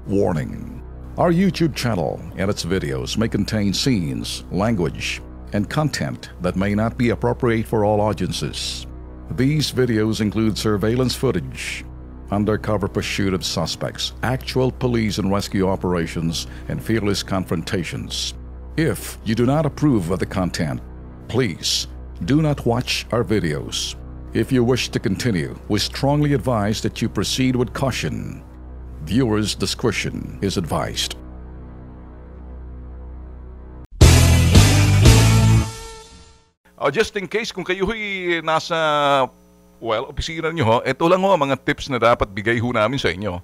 Warning. Our YouTube channel and its videos may contain scenes, language, and content that may not be appropriate for all audiences. These videos include surveillance footage, undercover pursuit of suspects, actual police and rescue operations, and fearless confrontations. If you do not approve of the content, please do not watch our videos. If you wish to continue, we strongly advise that you proceed with caution. Viewers' discretion is advised. Just in case kung kayo nasa opisina nyo, ito lang ho mga tips na dapat bigay ho namin sa inyo.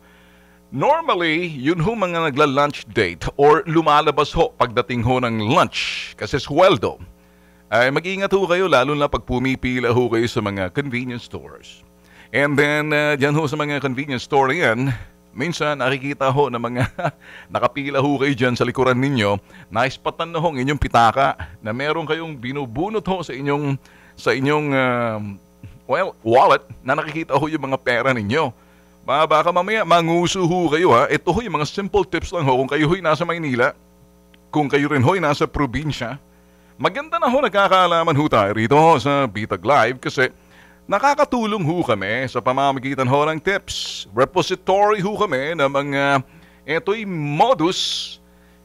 Normally, yun ho mga nagla-lunch date or lumalabas ho pagdating ho ng lunch kasi sweldo. Ay mag-iingat ho kayo lalo na pag pumipila ho kayo sa mga convenience stores. And then, dyan ho sa mga convenience store yan, minsan nakikita ho na mga nakapila ho kayo dyan sa likuran ninyo, naispatan na ho ang inyong pitaka na meron kayong binubunot ho sa inyong wallet na nakikita ho yung mga pera ninyo. Baka mamaya manguso ho kayo ha. Ito ho yung mga simple tips lang ho kung kayo ho'y nasa Maynila, kung kayo rin ho'y nasa probinsya. Maganda na ho nagkakaalaman ho tayo rito ho sa Bitag Live kasi nakakatulong ho kami sa pamamagitan ho ng tips. Repository ho kami ng mga ito'y modus,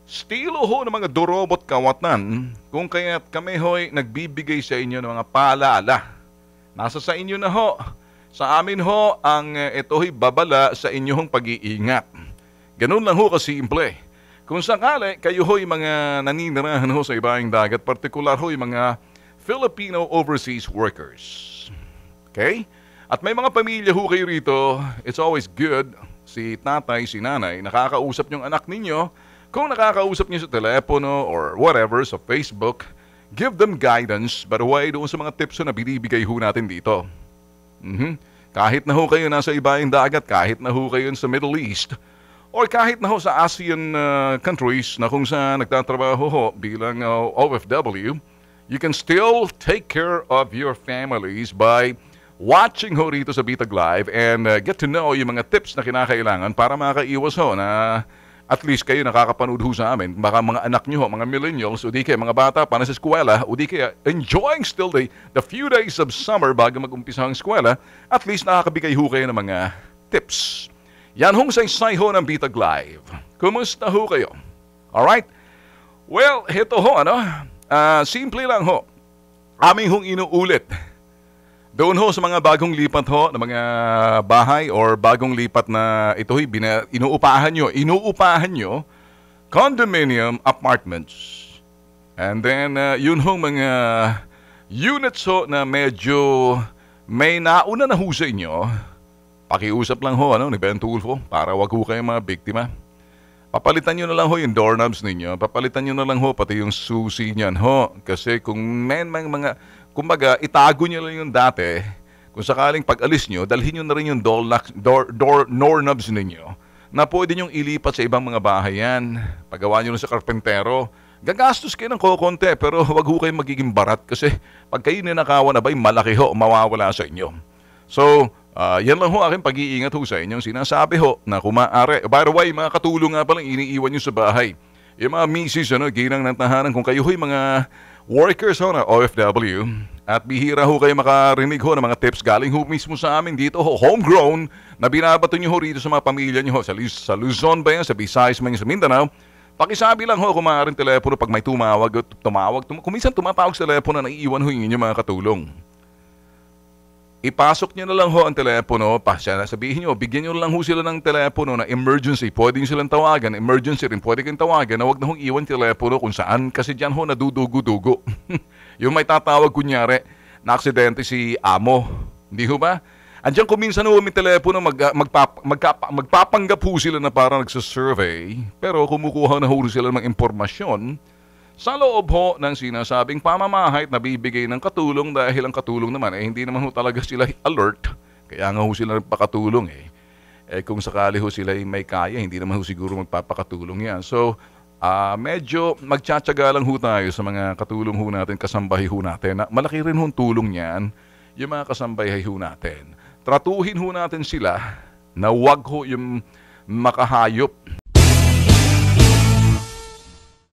estilo ho ng mga dorobot kawatan kung kaya't kami ho'y nagbibigay sa inyo ng mga paalala. Nasa sa inyo na ho. Sa amin ho ang ito'y babala sa inyong pag-iingat. Ganun lang ho kasimple. Kung sakali kayo ho'y mga naninirahan ho sa ibaing dagat, partikular ho'y mga Filipino overseas workers. Okay? At may mga pamilya ho kayo rito, it's always good, si tatay, si nanay, nakakausap yung anak ninyo. Kung nakakausap niyo sa telepono or whatever, sa Facebook, give them guidance, by the way, doon sa mga tips na binibigay ho natin dito. Kahit na ho kayo nasa ibaing dagat, kahit na ho kayo sa Middle East, or kahit na ho sa ASEAN countries na kung saan nagtatrabaho ho bilang OFW, you can still take care of your families by watching ho rito sa Bitag Live and get to know yung mga tips na kinakailangan para makaiwas ho na at least kayo nakakapanood ho sa amin. Baka mga anak nyo ho, mga millennials, o di kaya mga bata pa na sa eskwela, o di kaya enjoying still the few days of summer bago mag-umpisa ang eskwela, at least nakakabigay ho kayo ng mga tips. Yan hong saysay ho ng Bitag Live. Kumusta ho kayo? Alright? Well, ito ho, simple lang ho. Aming hong inuulit. Doon ho sa mga bagong lipat ho, na mga bahay or bagong lipat na ito'y inuupahan nyo, condominium apartments. And then, yun ho mga units ho na medyo may nauna na ho sa inyo. Pakiusap lang ho, ni Ben Tulfo, para wag ho kayo mga biktima. Papalitan nyo na lang ho yung doorknobs ninyo. Papalitan nyo na lang ho pati yung susi niyan ho. Kasi kung kumbaga, itago nyo lang yung dati. Kung sakaling pag-alis nyo, dalhin nyo na rin yung doorknobs ninyo na pwede nyong ilipat sa ibang mga bahay yan. Paggawa nyo sa karpentero. Gagastos kayo ng kokonte pero wag ho kayo magiging barat kasi pag kayo ninakawan na ba'y malaki ho mawawala sa inyo. So, yan lang ho aking pag-iingat ho sa inyong sinasabi ho na kumaari. By the way, mga katulong nga palang iniiwan nyo sa bahay. Yung mga misis, ginang ng tahanan, kung kayo ho'y mga workers ho na OFW at bihira ho kayo makarinig ho ng mga tips galing ho mismo sa amin dito ho, homegrown na binabato nyo ho rito sa mga pamilya nyo ho sa Luzon ba yan, sa Visayas man yan, sa Mindanao. Pakisabi lang ho kung maaaring telepono pag may tumawag, kung minsan tumatawag sa telepono na iiwan ho yung inyong mga katulong. Ipasok nyo na lang ho ang telepono, sabihin nyo, bigyan nyo lang ho sila ng telepono na emergency, pwede nyo silang tawagan, emergency rin, pwede kayong tawagan na huwag na hong iwan telepono kung saan, kasi dyan ho nadudugo-dugo. Yung may tatawag kunyari, na aksidente si amo, hindi ho ba? Andiyan kung minsan ho may telepono, magpapanggap ho sila na parang nagsasurvey, pero kumukuha na ho sila ng impormasyon, sa loob ho ng sinasabing pamamahayat na bibigay ng katulong dahil ang katulong naman hindi naman ho talaga sila alert. Kaya nga ho sila nagpakatulong kung sakali ho sila may kaya, hindi naman ho siguro magpapakatulong yan. So, medyo magtsatsaga lang ho tayo sa mga katulong ho natin, kasambahay ho natin. Malaki rin ho tulong yan, yung mga kasambahay ho natin. Tratuhin ho natin sila na wag ho yung makahayop